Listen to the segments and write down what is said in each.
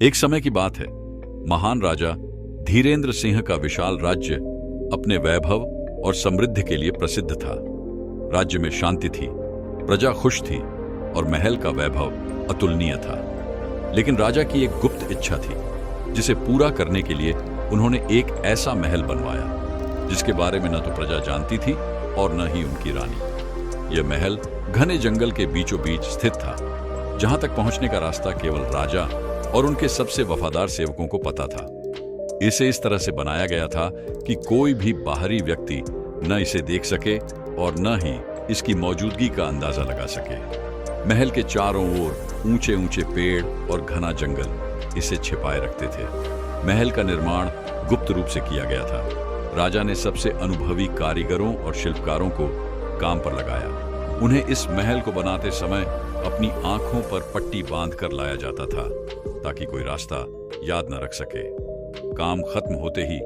एक समय की बात है। महान राजा धीरेन्द्र सिंह का विशाल राज्य अपने वैभव और समृद्धि के लिए प्रसिद्ध था। राज्य में शांति थी, प्रजा खुश थी और महल का वैभव अतुलनीय था। लेकिन राजा की एक गुप्त इच्छा थी, जिसे पूरा करने के लिए उन्होंने एक ऐसा महल बनवाया जिसके बारे में न तो प्रजा जानती थी और न ही उनकी रानी। यह महल घने जंगल के बीचों बीच स्थित था, जहां तक पहुंचने का रास्ता केवल राजा और उनके सबसे वफादार सेवकों को पता था। इसे इस तरह से बनाया गया था कि कोई भी बाहरी व्यक्ति न इसे देख सके और न ही इसकी मौजूदगी का अंदाजा लगा सके। महल के चारों ओर ऊंचे ऊंचे पेड़ और घना जंगल इसे छिपाए रखते थे। महल का निर्माण गुप्त रूप से किया गया था। राजा ने सबसे अनुभवी कारीगरों और शिल्पकारों को काम पर लगाया। उन्हें इस महल को बनाते समय अपनी आंखों पर पट्टी बांध कर लाया जाता था, ताकि कोई रास्ता याद न रख सके। काम खत्म होते ही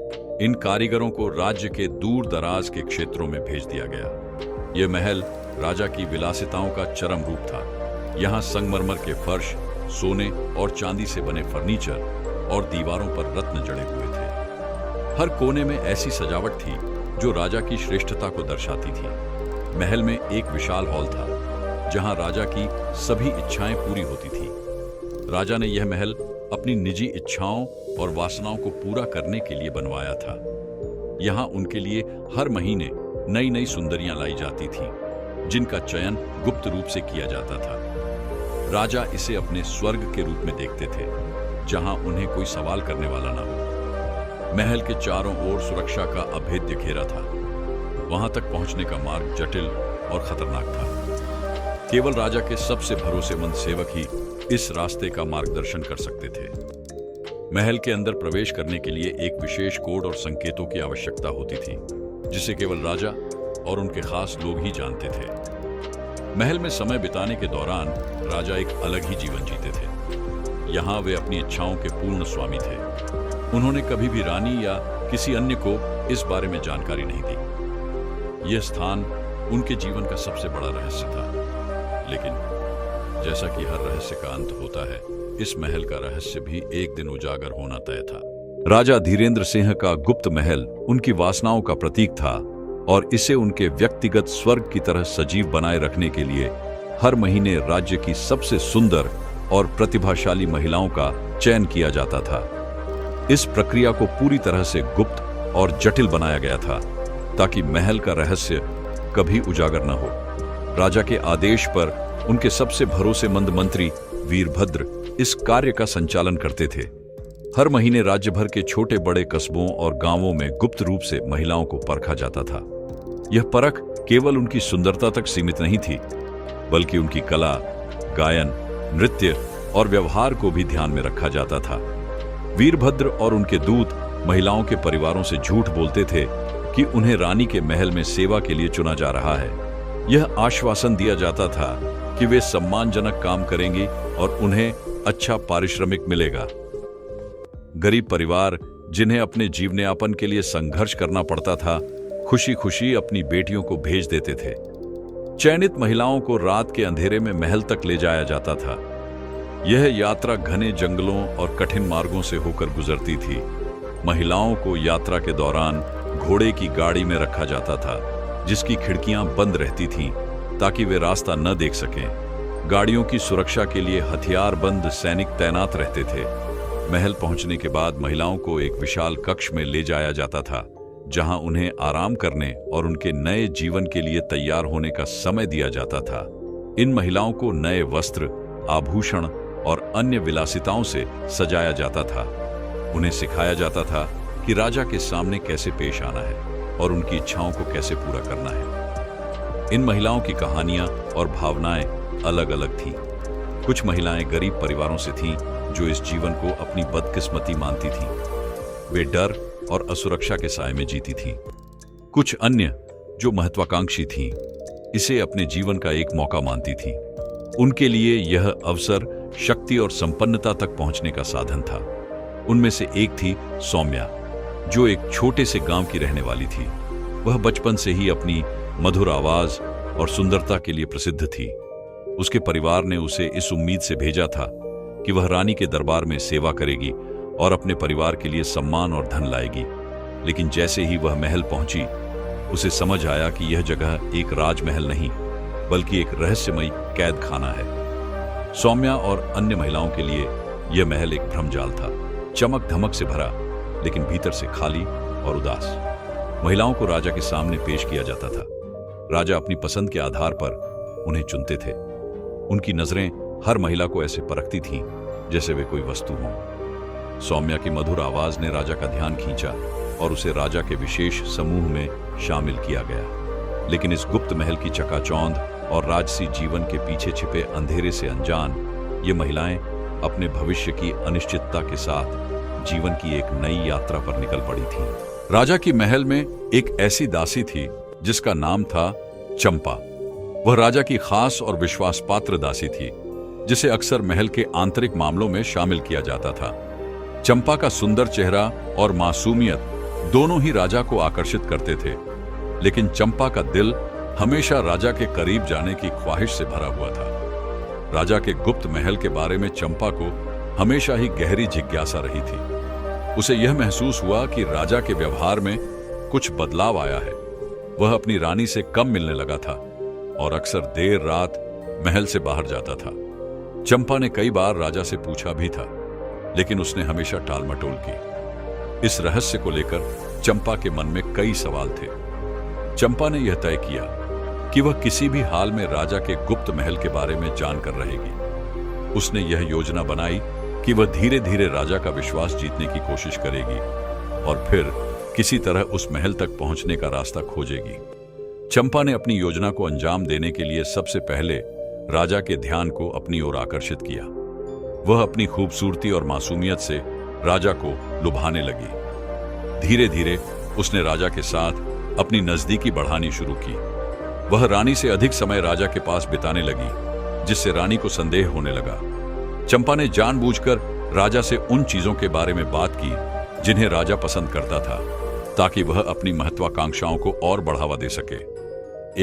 इन कारीगरों को राज्य के दूर दराज के क्षेत्रों में भेज दिया गया। यह महल राजा की विलासिताओं का चरम रूप था। यहाँ संगमरमर के फर्श, सोने और चांदी से बने फर्नीचर और दीवारों पर रत्न जड़े हुए थे। हर कोने में ऐसी सजावट थी जो राजा की श्रेष्ठता को दर्शाती थी। महल में एक विशाल हॉल था, जहां राजा की सभी इच्छाएं पूरी होती थी। राजा ने यह महल अपनी निजी इच्छाओं और वासनाओं को पूरा करने के लिए बनवाया था। यहां उनके लिए हर महीने नई नई सुंदरियां लाई जाती थीं, जिनका चयन गुप्त रूप से किया जाता था। राजा इसे अपने स्वर्ग के रूप में देखते थे, जहां उन्हें कोई सवाल करने वाला न हो। महल के चारों ओर सुरक्षा का अभेद्य घेरा था। वहां तक पहुंचने का मार्ग जटिल और खतरनाक था। केवल राजा के सबसे भरोसेमंद सेवक ही इस रास्ते का मार्गदर्शन कर सकते थे। महल के अंदर प्रवेश करने के लिए एक विशेष कोड और संकेतों की आवश्यकता होती थी, जिसे केवल राजा और उनके खास लोग ही जानते थे। महल में समय बिताने के दौरान राजा एक अलग ही जीवन जीते थे। यहाँ वे अपनी इच्छाओं के पूर्ण स्वामी थे। उन्होंने कभी भी रानी या किसी अन्य को इस बारे में जानकारी नहीं दी। यह स्थान उनके जीवन का सबसे बड़ा रहस्य था। लेकिन जैसा कि हर रहस्य का अंत होता है, इस महल का रहस्य भी एक दिन उजागर होना तय था। राजा धीरेन्द्र सिंह का गुप्त महल उनकी वासनाओं का प्रतीक था और इसे उनके व्यक्तिगत स्वर्ग की तरह सजीव बनाए रखने के लिए हर महीने राज्य की सबसे सुंदर और प्रतिभाशाली महिलाओं का चयन किया जाता था। इस प्रक्रिया को पूरी तरह से गुप्त और जटिल बनाया गया था, ताकि महल का रहस्य कभी उजागर न हो। राजा के आदेश पर उनके सबसे भरोसेमंद मंत्री वीरभद्र इस कार्य का संचालन करते थे। हर महीने राज्य भर के छोटे बड़े कस्बों और गांवों में गुप्त रूप से महिलाओं को परखा जाता था। यह परख केवल उनकी सुंदरता तक सीमित नहीं थी, बल्कि उनकी कला, गायन, नृत्य और व्यवहार को भी ध्यान में रखा जाता था। वीरभद्र और उनके दूत महिलाओं के परिवारों से झूठ बोलते थे कि उन्हें रानी के महल में सेवा के लिए चुना जा रहा है। यह आश्वासन दिया जाता था कि वे सम्मानजनक काम करेंगी और उन्हें अच्छा पारिश्रमिक मिलेगा। गरीब परिवार, जिन्हें अपने जीवनयापन के लिए संघर्ष करना पड़ता था, खुशी खुशी अपनी बेटियों को भेज देते थे। चयनित महिलाओं को रात के अंधेरे में महल तक ले जाया जाता था। यह यात्रा घने जंगलों और कठिन मार्गों से होकर गुजरती थी। महिलाओं को यात्रा के दौरान घोड़े की गाड़ी में रखा जाता था, जिसकी खिड़कियां बंद रहती थीं ताकि वे रास्ता न देख सकें। गाड़ियों की सुरक्षा के लिए हथियारबंद सैनिक तैनात रहते थे। महल पहुंचने के बाद महिलाओं को एक विशाल कक्ष में ले जाया जाता था, जहां उन्हें आराम करने और उनके नए जीवन के लिए तैयार होने का समय दिया जाता था। इन महिलाओं को नए वस्त्र, आभूषण और अन्य विलासिताओं से सजाया जाता था। उन्हें सिखाया जाता था कि राजा के सामने कैसे पेश आना है और उनकी इच्छाओं को कैसे पूरा करना है। इन महिलाओं की कहानियां और भावनाएं अलग अलग थीं। कुछ महिलाएं गरीब परिवारों से थीं जो इस जीवन को अपनी बदकिस्मती मानती थीं। वे डर और असुरक्षा के साए में जीती थीं। कुछ अन्य जो महत्वाकांक्षी थीं, इसे अपने जीवन का एक मौका मानती थीं। उनके लिए यह अवसर शक्ति और संपन्नता तक पहुंचने का साधन था। उनमें से एक थी सौम्या, जो एक छोटे से गांव की रहने वाली थी। वह बचपन से ही अपनी मधुर आवाज और सुंदरता के लिए प्रसिद्ध थी। उसके परिवार ने उसे इस उम्मीद से भेजा था कि वह रानी के दरबार में सेवा करेगी और अपने परिवार के लिए सम्मान और धन लाएगी। लेकिन जैसे ही वह महल पहुंची, उसे समझ आया कि यह जगह एक राजमहल नहीं बल्कि एक रहस्यमयी कैद खाना है। सौम्या और अन्य महिलाओं के लिए यह महल एक भ्रमजाल था, चमक धमक से भरा लेकिन भीतर से खाली और उदास। महिलाओं को राजा के सामने पेश किया जाता था। राजा अपनी पसंद के आधार पर उन्हें चुनते थे। उनकी नजरें हर महिला को ऐसे परखती थीं जैसे वे कोई वस्तु हो। सौम्या की मधुर आवाज ने राजा का ध्यान खींचा और उसे राजा के विशेष समूह में शामिल किया गया। लेकिन इस गुप्त महल की चकाचौंध और राजसी जीवन के पीछे छिपे अंधेरे से अनजान ये महिलाएं अपने भविष्य की अनिश्चितता के साथ जीवन की एक नई यात्रा पर निकल पड़ी थीं। राजा की महल में एक ऐसी दासी थी जिसका नाम था चंपा। वह राजा की खास और विश्वास पात्र दासी थी, जिसे अक्सर महल के आंतरिक मामलों में शामिल किया जाता था। चंपा का सुंदर चेहरा और मासूमियत दोनों ही राजा को आकर्षित करते थे, लेकिन चंपा का दिल हमेशा राजा के करीब जाने की ख्वाहिश से भरा हुआ था। राजा के गुप्त महल के बारे में चंपा को हमेशा ही गहरी जिज्ञासा रही थी। उसे यह महसूस हुआ कि राजा के व्यवहार में कुछ बदलाव आया है। वह अपनी रानी से कम मिलने लगा था और अक्सर देर रात महल से बाहर जाता था। चंपा ने कई बार राजा से पूछा भी था, लेकिन उसने हमेशा टालमटोल की। इस रहस्य को लेकर चंपा के मन में कई सवाल थे। चंपा ने यह तय किया कि वह किसी भी हाल में राजा के गुप्त महल के बारे में जानकर रहेगी। उसने यह योजना बनाई कि वह धीरे धीरे राजा का विश्वास जीतने की कोशिश करेगी और फिर किसी तरह उस महल तक पहुंचने का रास्ता खोजेगी। चंपा ने अपनी योजना को अंजाम देने के लिए सबसे पहले राजा के ध्यान को अपनी ओर आकर्षित किया। वह अपनी खूबसूरती और मासूमियत से राजा को लुभाने लगी। धीरे धीरे उसने राजा के साथ अपनी नजदीकी बढ़ानी शुरू की। वह रानी से अधिक समय राजा के पास बिताने लगी, जिससे रानी को संदेह होने लगा। चंपा ने जानबूझकर राजा से उन चीजों के बारे में बात की जिन्हें राजा पसंद करता था, ताकि वह अपनी महत्वाकांक्षाओं को और बढ़ावा दे सके।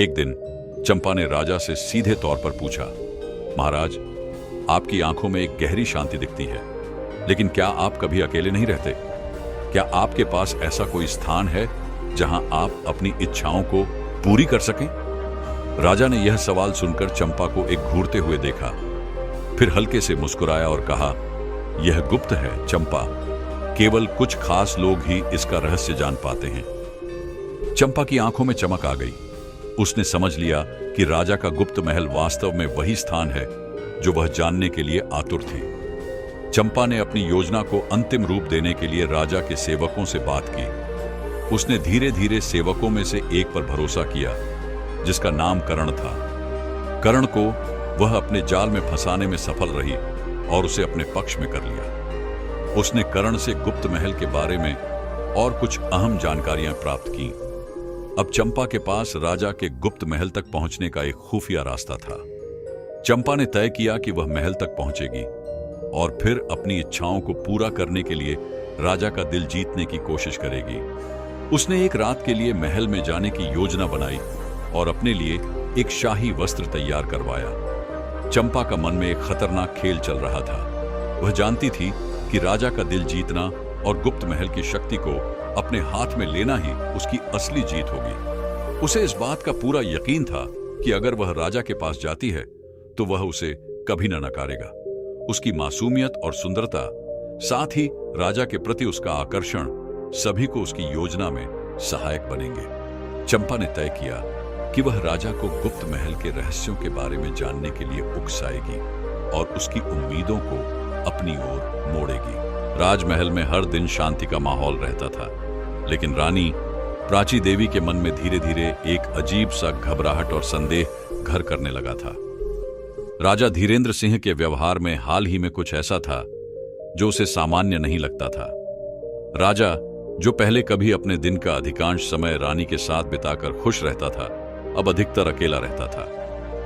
एक दिन चंपा ने राजा से सीधे तौर पर पूछा, महाराज, आपकी आंखों में एक गहरी शांति दिखती है, लेकिन क्या आप कभी अकेले नहीं रहते? क्या आपके पास ऐसा कोई स्थान है जहां आप अपनी इच्छाओं को पूरी कर सकें? राजा ने यह सवाल सुनकर चंपा को एक घूरते हुए देखा, फिर हल्के से मुस्कुराया और कहा, यह गुप्त है चंपा, केवल कुछ खास लोग ही इसका रहस्य जान पाते हैं। चंपा की आंखों में चमक आ गई। उसने समझ लिया कि राजा का गुप्त महल वास्तव में वही स्थान है जो वह जानने के लिए आतुर थी। चंपा ने अपनी योजना को अंतिम रूप देने के लिए राजा के सेवकों से बात की। उसने धीरे धीरे सेवकों में से एक पर भरोसा किया, जिसका नाम कर्ण था। कर्ण को वह अपने जाल में फंसाने में सफल रही और उसे अपने पक्ष में कर लिया। उसने कर्ण से गुप्त महल के बारे में और कुछ अहम जानकारियां प्राप्त की। अब चंपा के पास राजा के गुप्त महल तक पहुंचने का एक खुफिया रास्ता था। चंपा ने तय किया कि वह महल तक पहुंचेगी और फिर अपनी इच्छाओं को पूरा करने के लिए राजा का दिल जीतने की कोशिश करेगी। उसने एक रात के लिए महल में जाने की योजना बनाई और अपने लिए एक शाही वस्त्र तैयार करवाया। चंपा का मन में एक खतरनाक खेल चल रहा था। वह जानती थी कि राजा का दिल जीतना और गुप्त महल की शक्ति को अपने हाथ में लेना ही उसकी असली जीत होगी। उसे इस बात का पूरा यकीन था कि अगर वह राजा के पास जाती है तो वह उसे कभी न नकारेगा। उसकी मासूमियत और सुंदरता, साथ ही राजा के प्रति उसका आकर्षण, सभी को उसकी योजना में सहायक बनेंगे। चंपा ने तय किया कि वह राजा को गुप्त महल के रहस्यों के बारे में जानने के लिए उकसाएगी और उसकी उम्मीदों को अपनी ओर मोड़ेगी। राजमहल में हर दिन शांति का माहौल रहता था, लेकिन रानी प्राची देवी के मन में धीरे धीरे एक अजीब सा घबराहट और संदेह घर करने लगा था। राजा धीरेंद्र सिंह के व्यवहार में हाल ही में कुछ ऐसा था जो उसे सामान्य नहीं लगता था। राजा, जो पहले कभी अपने दिन का अधिकांश समय रानी के साथ बिताकर खुश रहता था, अब अधिकतर अकेला रहता था।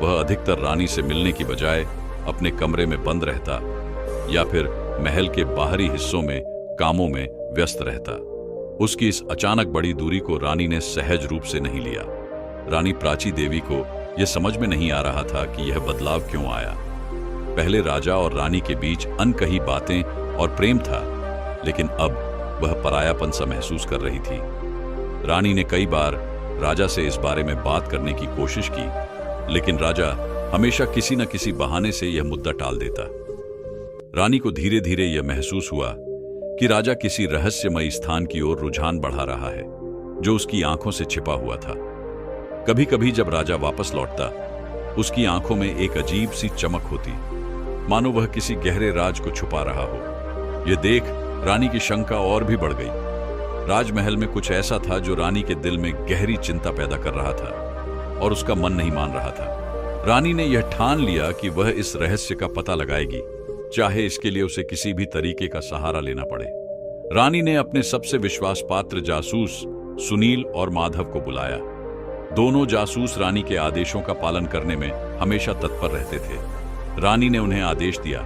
वह अधिकतर रानी से मिलने की बजाय अपने कमरे में बंद रहता या फिर महल के बाहरी हिस्सों में कामों में व्यस्त रहता। उसकी इस अचानक बड़ी दूरी को रानी ने सहज रूप से नहीं लिया। रानी प्राची देवी को यह समझ में नहीं आ रहा था कि यह बदलाव क्यों आया। पहले राजा और रानी के बीच अनकही बातें और प्रेम था, लेकिन अब वह परायापन सा महसूस कर रही थी। रानी ने कई बार राजा से इस बारे में बात करने की कोशिश की, लेकिन राजा हमेशा किसी न किसी बहाने से यह मुद्दा टाल देता। रानी को धीरे धीरे यह महसूस हुआ कि राजा किसी रहस्यमयी स्थान की ओर रुझान बढ़ा रहा है, जो उसकी आंखों से छिपा हुआ था। कभी कभी जब राजा वापस लौटता, उसकी आंखों में एक अजीब सी चमक होती, मानो वह किसी गहरे राज को छुपा रहा हो। यह देख रानी की शंका और भी बढ़ गई। राजमहल में कुछ ऐसा था जो रानी के दिल में गहरी चिंता पैदा कर रहा था और उसका मन नहीं मान रहा था। रानी ने यह ठान लिया कि वह इस रहस्य का पता लगाएगी, चाहे इसके लिए उसे किसी भी तरीके का सहारा लेना पड़े। रानी ने अपने सबसे विश्वास पात्र जासूस सुनील और माधव को बुलाया। दोनों जासूस रानी के आदेशों का पालन करने में हमेशा तत्पर रहते थे। रानी ने उन्हें आदेश दिया,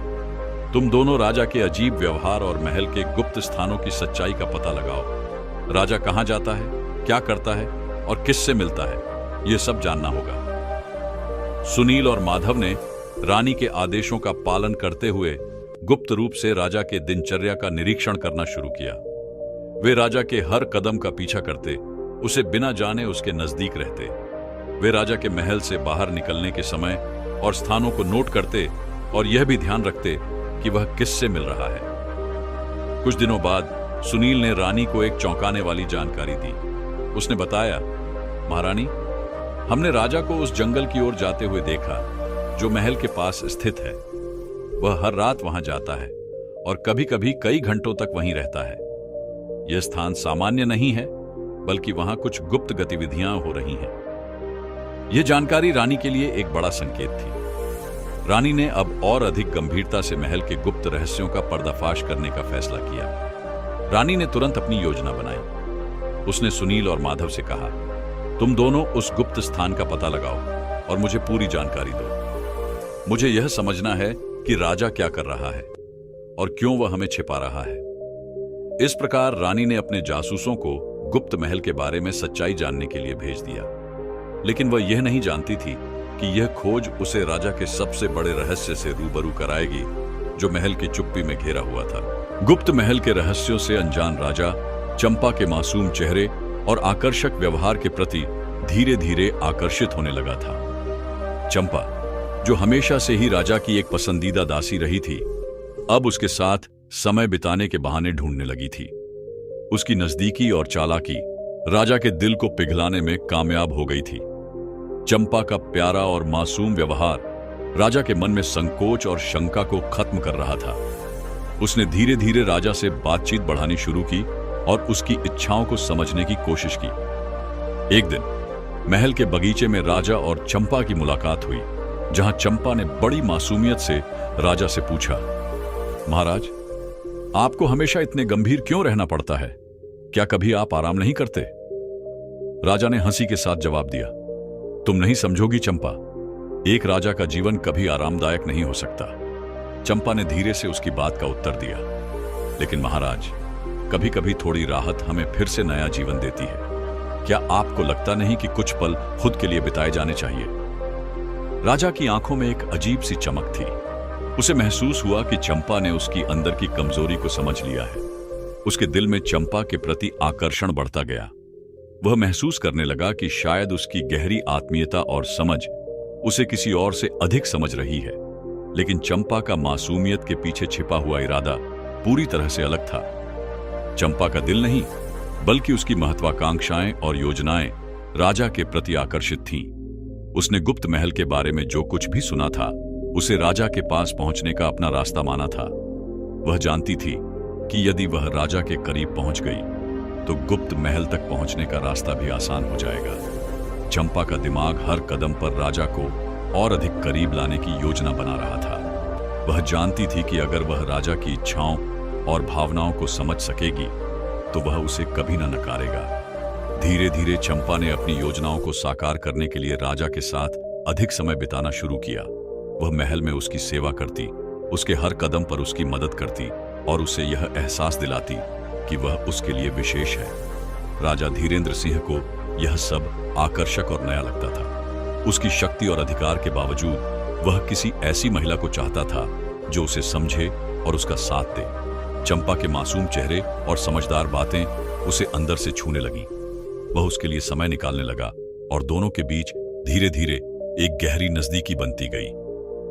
तुम दोनों राजा के अजीब व्यवहार और महल के गुप्त स्थानों की सच्चाई का पता लगाओ। राजा कहां जाता है, क्या करता है और किससे मिलता है, यह सब जानना होगा। सुनील और माधव ने रानी के आदेशों का पालन करते हुए गुप्त रूप से राजा के दिनचर्या का निरीक्षण करना शुरू किया। वे राजा के हर कदम का पीछा करते, उसे बिना जाने उसके नजदीक रहते। वे राजा के महल से बाहर निकलने के समय और स्थानों को नोट करते और यह भी ध्यान रखते कि वह किससे मिल रहा है। कुछ दिनों बाद सुनील ने रानी को एक चौंकाने वाली जानकारी दी। उसने बताया, महारानी, हमने राजा को उस जंगल की ओर जाते हुए देखा जो महल के पास स्थित है। वह हर रात वहां जाता है और कभी कभी कई घंटों तक वहीं रहता है। यह स्थान सामान्य नहीं है, बल्कि वहां कुछ गुप्त गतिविधियां हो रही हैं। यह जानकारी रानी के लिए एक बड़ा संकेत थी। रानी ने अब और अधिक गंभीरता से महल के गुप्त रहस्यों का पर्दाफाश करने का फैसला किया। रानी ने तुरंत अपनी योजना बनाई। उसने सुनील और माधव से कहा, तुम दोनों उस गुप्त स्थान का पता लगाओ और मुझे पूरी जानकारी दो। मुझे यह समझना है कि राजा क्या कर रहा है और क्यों वह हमें छिपा रहा है। इस प्रकार रानी ने अपने जासूसों को गुप्त महल के बारे में सच्चाई जानने के लिए भेज दिया, लेकिन वह यह नहीं जानती थी कि यह खोज उसे राजा के सबसे बड़े रहस्य से रूबरू कराएगी, जो महल की चुप्पी में घेरा हुआ था। गुप्त महल के रहस्यों से अनजान राजा चंपा के मासूम चेहरे और आकर्षक व्यवहार के प्रति धीरे धीरे आकर्षित होने लगा था। चंपा, जो हमेशा से ही राजा की एक पसंदीदा दासी रही थी, अब उसके साथ समय बिताने के बहाने ढूंढने लगी थी। उसकी नजदीकी और चालाकी राजा के दिल को पिघलाने में कामयाब हो गई थी। चंपा का प्यारा और मासूम व्यवहार राजा के मन में संकोच और शंका को खत्म कर रहा था। उसने धीरे धीरे राजा से बातचीत बढ़ानी शुरू की और उसकी इच्छाओं को समझने की कोशिश की। एक दिन महल के बगीचे में राजा और चंपा की मुलाकात हुई, जहां चंपा ने बड़ी मासूमियत से राजा से पूछा, महाराज, आपको हमेशा इतने गंभीर क्यों रहना पड़ता है? क्या कभी आप आराम नहीं करते? राजा ने हंसी के साथ जवाब दिया, तुम नहीं समझोगी चंपा, एक राजा का जीवन कभी आरामदायक नहीं हो सकता। चंपा ने धीरे से उसकी बात का उत्तर दिया, लेकिन महाराज, कभी कभी थोड़ी राहत हमें फिर से नया जीवन देती है। क्या आपको लगता नहीं कि कुछ पल खुद के लिए बिताए जाने चाहिए? राजा की आंखों में एक अजीब सी चमक थी। उसे महसूस हुआ कि चंपा ने उसकी अंदर की कमजोरी को समझ लिया है। उसके दिल में चंपा के प्रति आकर्षण बढ़ता गया। वह महसूस करने लगा कि शायद उसकी गहरी आत्मीयता और समझ उसे किसी और से अधिक समझ रही है, लेकिन चंपा का मासूमियत के पीछे छिपा हुआ इरादा पूरी तरह से अलग था। चंपा का दिल नहीं, बल्कि उसकी महत्वाकांक्षाएं और योजनाएं राजा के प्रति आकर्षित थीं। उसने गुप्त महल के बारे में जो कुछ भी सुना था, उसे राजा के पास पहुंचने का अपना रास्ता माना था। वह जानती थी कि यदि वह राजा के करीब पहुंच गई तो गुप्त महल तक पहुंचने का रास्ता भी आसान हो जाएगा। चंपा का दिमाग हर कदम पर राजा को और अधिक करीब लाने की योजना बना रहा था। वह जानती थी कि अगर वह राजा की इच्छाओं और भावनाओं को समझ सकेगी तो वह उसे कभी न नकारेगा। धीरे धीरे चंपा ने अपनी योजनाओं को साकार करने के लिए राजा के साथ अधिक समय बिताना शुरू किया। वह महल में उसकी सेवा करती, उसके हर कदम पर उसकी मदद करती और उसे यह एहसास दिलाती कि वह उसके लिए विशेष है। राजा धीरेंद्र सिंह को यह सब आकर्षक और नया लगता था। उसकी शक्ति और अधिकार के बावजूद वह किसी ऐसी महिला को चाहता था जो उसे समझे और उसका साथ दे। चंपा के मासूम चेहरे और समझदार बातें उसे अंदर से छूने लगी। वह उसके लिए समय निकालने लगा और दोनों के बीच धीरे धीरे एक गहरी नजदीकी बनती गई।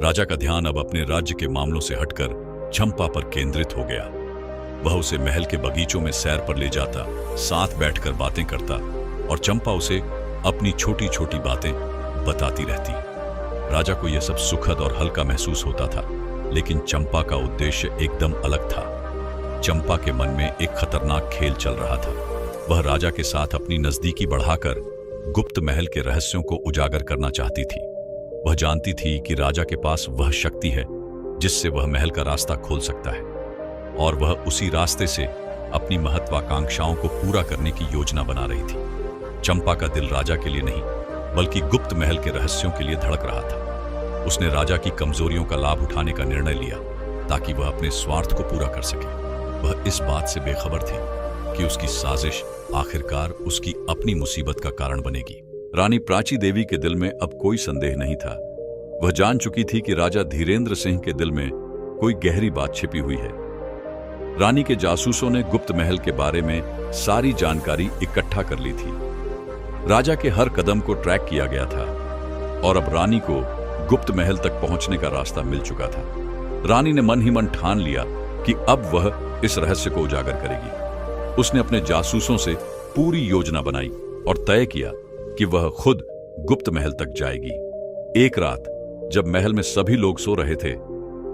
राजा का ध्यान अब अपने राज्य के मामलों से हटकर चंपा पर केंद्रित हो गया। वह उसे महल के बगीचों में सैर पर ले जाता, साथ बैठकर बातें करता और चंपा उसे अपनी छोटी छोटी बातें बताती रहती। राजा को यह सब सुखद और हल्का महसूस होता था, लेकिन चंपा का उद्देश्य एकदम अलग था। चंपा के मन में एक खतरनाक खेल चल रहा था। वह राजा के साथ अपनी नजदीकी बढ़ाकर गुप्त महल के रहस्यों को उजागर करना चाहती थी। वह जानती थी कि राजा के पास वह शक्ति है जिससे वह महल का रास्ता खोल सकता है, और वह उसी रास्ते से अपनी महत्वाकांक्षाओं को पूरा करने की योजना बना रही थी। चंपा का दिल राजा के लिए नहीं, बल्कि गुप्त महल के रहस्यों के लिए धड़क रहा था। उसने राजा की कमजोरियों का लाभ उठाने का निर्णय लिया ताकि वह अपने स्वार्थ को पूरा कर सके। वह इस बात से बेखबर थी कि उसकी साजिश आखिरकार उसकी अपनी मुसीबत का कारण बनेगी। रानी प्राची देवी के दिल में अब कोई संदेह नहीं था। वह जान चुकी थी कि राजा धीरेंद्र सिंह के दिल में कोई गहरी बात छिपी हुई है। रानी के जासूसों ने गुप्त महल के बारे में सारी जानकारी इकट्ठा कर ली थी। राजा के हर कदम को ट्रैक किया गया था और अब रानी को गुप्त महल तक पहुंचने का रास्ता मिल चुका था। रानी ने मन ही मन ठान लिया कि अब वह इस रहस्य को उजागर करेगी। उसने अपने जासूसों से पूरी योजना बनाई और तय किया कि वह खुद गुप्त महल तक जाएगी। एक रात जब महल में सभी लोग सो रहे थे,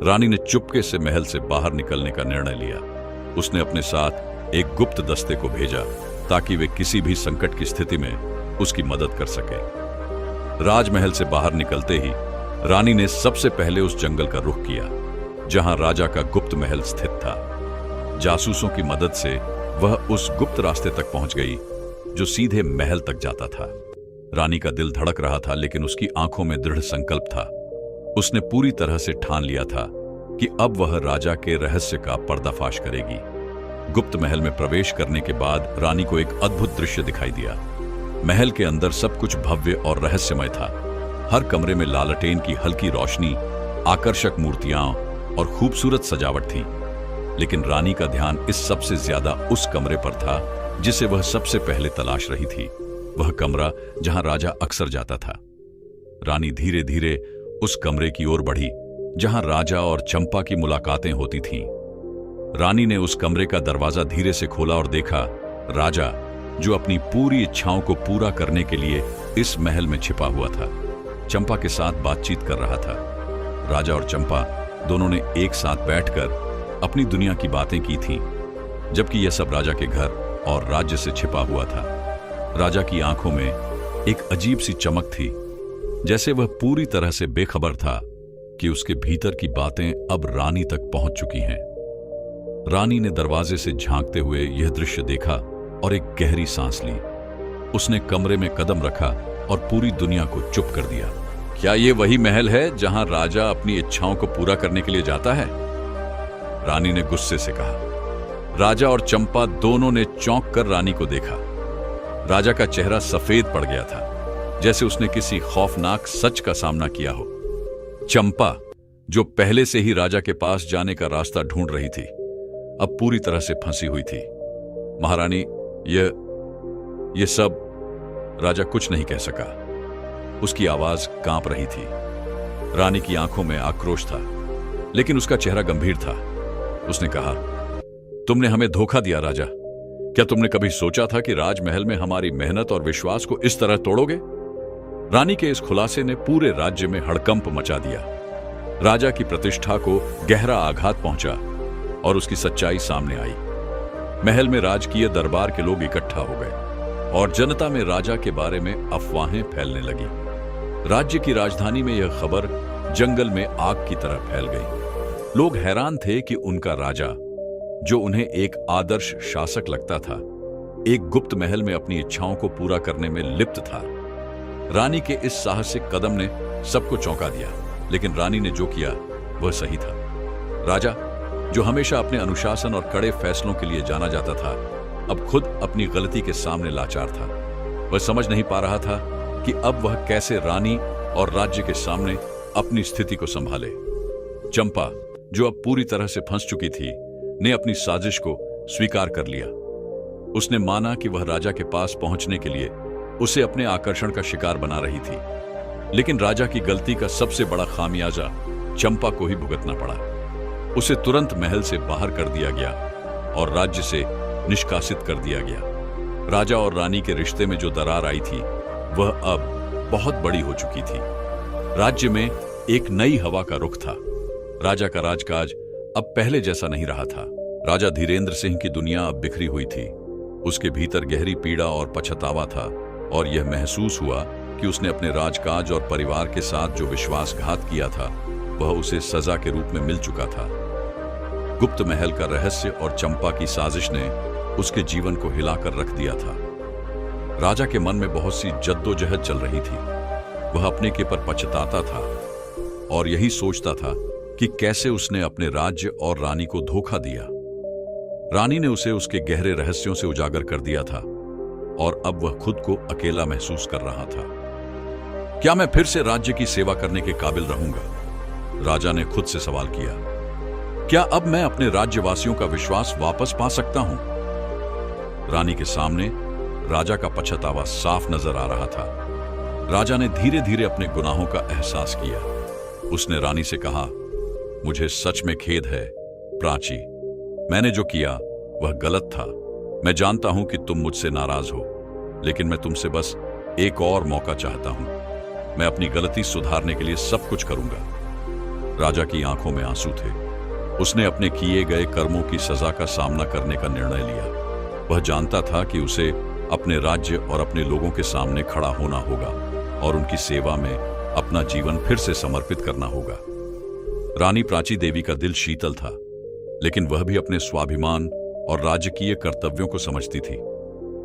रानी ने चुपके से महल से बाहर निकलने का निर्णय लिया। उसने अपने साथ एक गुप्त दस्ते को भेजा ताकि वे किसी भी संकट की स्थिति में उसकी मदद कर सके। राजमहल से बाहर निकलते ही रानी ने सबसे पहले उस जंगल का रुख किया जहां राजा का गुप्त महल स्थित था। जासूसों की मदद से वह उस गुप्त रास्ते तक पहुंच गई जो सीधे महल तक जाता था। रानी का दिल धड़क रहा था, लेकिन उसकी आंखों में दृढ़ संकल्प था। उसने पूरी तरह से ठान लिया था कि अब वह राजा के रहस्य का पर्दाफाश करेगी। गुप्त महल में प्रवेश करने के बाद रानी को एक अद्भुत दृश्य दिखाई दिया। महल के अंदर सब कुछ भव्य और रहस्यमय था। हर कमरे में लालटेन की हल्की रोशनी, आकर्षक मूर्तियां और खूबसूरत सजावट थी। लेकिन रानी का ध्यान इस सबसे ज्यादा उस कमरे पर था जिसे वह सबसे पहले तलाश रही थी। वह कमरा जहां राजा अक्सर जाता था। रानी धीरे धीरे उस कमरे की ओर बढ़ी जहां राजा और चंपा की मुलाकातें होती थीं। रानी ने उस कमरे का दरवाजा धीरे से खोला और देखा राजा, जो अपनी पूरी इच्छाओं को पूरा करने के लिए इस महल में छिपा हुआ था, चंपा के साथ बातचीत कर रहा था। राजा और चंपा दोनों ने एक साथ बैठकर अपनी दुनिया की बातें की थीं, जबकि यह सब राजा के घर और राज्य से छिपा हुआ था। राजा की आंखों में एक अजीब सी चमक थी, जैसे वह पूरी तरह से बेखबर था कि उसके भीतर की बातें अब रानी तक पहुंच चुकी हैं। रानी ने दरवाजे से झांकते हुए यह दृश्य देखा और एक गहरी सांस ली। उसने कमरे में कदम रखा और पूरी दुनिया को चुप कर दिया। क्या यह वही महल है जहां राजा अपनी इच्छाओं को पूरा करने के लिए जाता है? रानी ने गुस्से से कहा। राजा और चंपा दोनों ने चौंक कर रानी को देखा। राजा का चेहरा सफेद पड़ गया था, जैसे उसने किसी खौफनाक सच का सामना किया हो। चंपा, जो पहले से ही राजा के पास जाने का रास्ता ढूंढ रही थी, अब पूरी तरह से फंसी हुई थी। महारानी, ये सब। राजा कुछ नहीं कह सका। उसकी आवाज कांप रही थी। रानी की आंखों में आक्रोश था, लेकिन उसका चेहरा गंभीर था। उसने कहा, तुमने हमें धोखा दिया राजा। क्या तुमने कभी सोचा था कि राजमहल में हमारी मेहनत और विश्वास को इस तरह तोड़ोगे? रानी के इस खुलासे ने पूरे राज्य में हड़कंप मचा दिया। राजा की प्रतिष्ठा को गहरा आघात पहुंचा और उसकी सच्चाई सामने आई। महल में राजकीय दरबार के लोग इकट्ठा हो गए और जनता में राजा के बारे में अफवाहें फैलने लगी। राज्य की राजधानी में यह खबर जंगल में आग की तरह फैल गई। लोग हैरान थे कि उनका राजा, जो उन्हें एक आदर्श शासक लगता था, एक गुप्त महल में अपनी इच्छाओं को पूरा करने में लिप्त था। रानी के इस साहसिक कदम ने सबको चौंका दिया, लेकिन रानी ने जो किया वह सही था। राजा, जो हमेशा अपने अनुशासन और कड़े फैसलों के लिए जाना जाता था, अब खुद अपनी गलती के सामने लाचार था। वह समझ नहीं पा रहा था कि अब वह कैसे रानी और राज्य के सामने अपनी स्थिति को संभाले। चंपा, जो अब पूरी तरह से फंस चुकी थी, ने अपनी साजिश को स्वीकार कर लिया। उसने माना कि वह राजा के पास पहुंचने के लिए उसे अपने आकर्षण का शिकार बना रही थी, लेकिन राजा की गलती का सबसे बड़ा खामियाजा चंपा को ही भुगतना पड़ा। उसे तुरंत महल से बाहर कर दिया गया और राज्य से निष्कासित कर दिया गया। राजा और रानी के रिश्ते में जो दरार आई थी, वह अब बहुत बड़ी हो चुकी थी। राज्य में एक नई हवा का रुख था। राजा का राजकाज अब पहले जैसा नहीं रहा था। राजा धीरेंद्र सिंह की दुनिया अब बिखरी हुई थी। उसके भीतर गहरी पीड़ा और पछतावा था, और यह महसूस हुआ कि उसने अपने राजकाज और परिवार के साथ जो विश्वासघात किया था, वह उसे सजा के रूप में मिल चुका था। गुप्त महल का रहस्य और चंपा की साजिश ने उसके जीवन को हिलाकर रख दिया था। राजा के मन में बहुत सी जद्दोजहद चल रही थी। वह अपने के पर पछताता था और यही सोचता था कि कैसे उसने अपने राज्य और रानी को धोखा दिया। रानी ने उसे उसके गहरे रहस्यों से उजागर कर दिया था और अब वह खुद को अकेला महसूस कर रहा था। क्या मैं फिर से राज्य की सेवा करने के काबिल रहूंगा? राजा ने खुद से सवाल किया। क्या अब मैं अपने राज्यवासियों का विश्वास वापस पा सकता हूं? रानी के सामने राजा का पछतावा साफ नजर आ रहा था। राजा ने धीरे धीरे अपने गुनाहों का एहसास किया। उसने रानी से कहा, मुझे सच में खेद है प्राची। मैंने जो किया वह गलत था। मैं जानता हूं कि तुम मुझसे नाराज हो, लेकिन मैं तुमसे बस एक और मौका चाहता हूं। मैं अपनी गलती सुधारने के लिए सब कुछ करूंगा। राजा की आंखों में आंसू थे। उसने अपने किए गए कर्मों की सजा का सामना करने का निर्णय लिया। वह जानता था कि उसे अपने राज्य और अपने लोगों के सामने खड़ा होना होगा और उनकी सेवा में अपना जीवन फिर से समर्पित करना होगा। रानी प्राची देवी का दिल शीतल था, लेकिन वह भी अपने स्वाभिमान और राजकीय कर्तव्यों को समझती थी।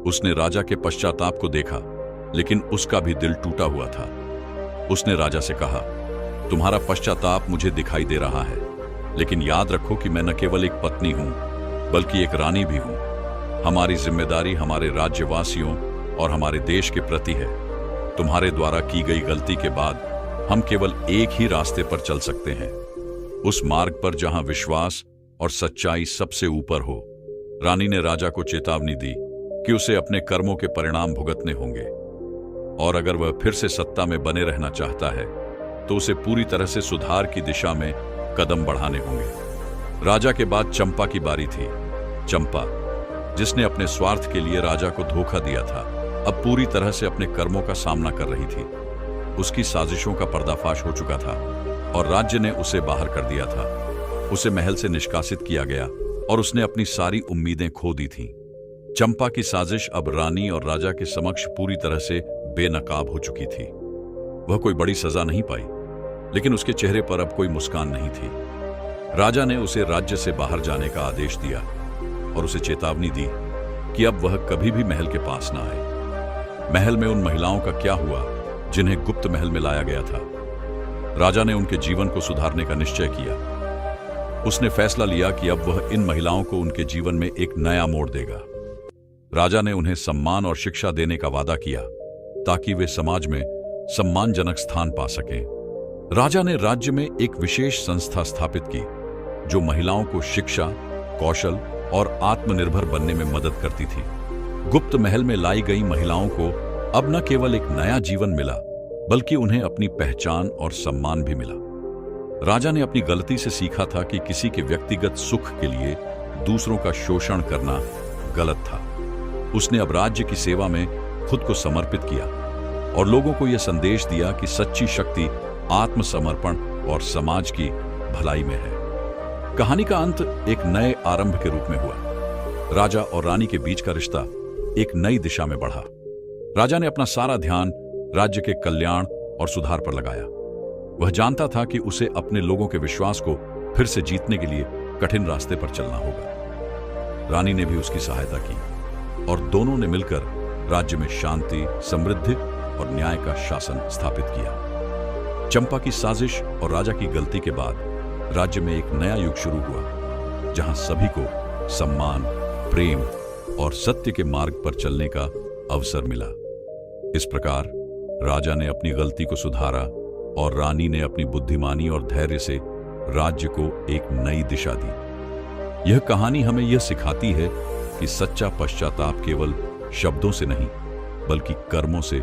उसने राजा के पश्चाताप को देखा, लेकिन उसका भी दिल टूटा हुआ था। उसने राजा से कहा, तुम्हारा पश्चाताप मुझे दिखाई दे रहा है, लेकिन याद रखो कि मैं न केवल एक पत्नी हूं, बल्कि एक रानी भी हूं। हमारी जिम्मेदारी हमारे राज्यवासियों और हमारे देश के प्रति है। तुम्हारे द्वारा की गई गलती के बाद हम केवल एक ही रास्ते पर चल सकते हैं, उस मार्ग पर जहां विश्वास और सच्चाई सबसे ऊपर हो। रानी ने राजा को चेतावनी दी कि उसे अपने कर्मों के परिणाम भुगतने होंगे, और अगर वह फिर से सत्ता में बने रहना चाहता है तो उसे पूरी तरह से सुधार की दिशा में कदम बढ़ाने होंगे। राजा के बाद चंपा की बारी थी। चंपा, जिसने अपने स्वार्थ के लिए राजा को धोखा दिया था, अब पूरी तरह से अपने कर्मों का सामना कर रही थी। उसकी साजिशों का पर्दाफाश हो चुका था और राज्य ने उसे बाहर कर दिया था। उसे महल से निष्कासित किया गया और उसने अपनी सारी उम्मीदें खो दी थीं। चंपा की साजिश अब रानी और राजा के समक्ष पूरी तरह से बेनकाब हो चुकी थी। वह कोई बड़ी सजा नहीं पाई, लेकिन उसके चेहरे पर अब कोई मुस्कान नहीं थी। राजा ने उसे राज्य से बाहर जाने का आदेश दिया और उसे चेतावनी दी कि अब वह कभी भी महल के पास ना आए। महल में उन महिलाओं का क्या हुआ जिन्हें गुप्त महल में लाया गया था? राजा ने उनके जीवन को सुधारने का निश्चय किया। उसने फैसला लिया कि अब वह इन महिलाओं को उनके जीवन में एक नया मोड़ देगा। राजा ने उन्हें सम्मान और शिक्षा देने का वादा किया ताकि वे समाज में सम्मानजनक स्थान पा सकें। राजा ने राज्य में एक विशेष संस्था स्थापित की जो महिलाओं को शिक्षा, कौशल और आत्मनिर्भर बनने में मदद करती थी। गुप्त महल में लाई गई महिलाओं को अब न केवल एक नया जीवन मिला, बल्कि उन्हें अपनी पहचान और सम्मान भी मिला। राजा ने अपनी गलती से सीखा था कि किसी के व्यक्तिगत सुख के लिए दूसरों का शोषण करना गलत था। उसने अब राज्य की सेवा में खुद को समर्पित किया और लोगों को यह संदेश दिया कि सच्ची शक्ति आत्मसमर्पण और समाज की भलाई में है। कहानी का अंत एक नए आरंभ के रूप में हुआ। राजा और रानी के बीच का रिश्ता एक नई दिशा में बढ़ा। राजा ने अपना सारा ध्यान राज्य के कल्याण और सुधार पर लगाया। वह जानता था कि उसे अपने लोगों के विश्वास को फिर से जीतने के लिए कठिन रास्ते पर चलना होगा। रानी ने भी उसकी सहायता की और दोनों ने मिलकर राज्य में शांति, समृद्धि और न्याय का शासन स्थापित किया। चंपा की साजिश और राजा की गलती के बाद राज्य में एक नया युग शुरू हुआ, जहां सभी को सम्मान, प्रेम और सत्य के मार्ग पर चलने का अवसर मिला। इस प्रकार राजा ने अपनी गलती को सुधारा, और रानी ने अपनी बुद्धिमानी और धैर्य से राज्य को एक नई दिशा दी। यह कहानी हमें यह सिखाती है कि सच्चा पश्चाताप केवल शब्दों से नहीं बल्कि कर्मों से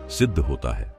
सिद्ध होता है।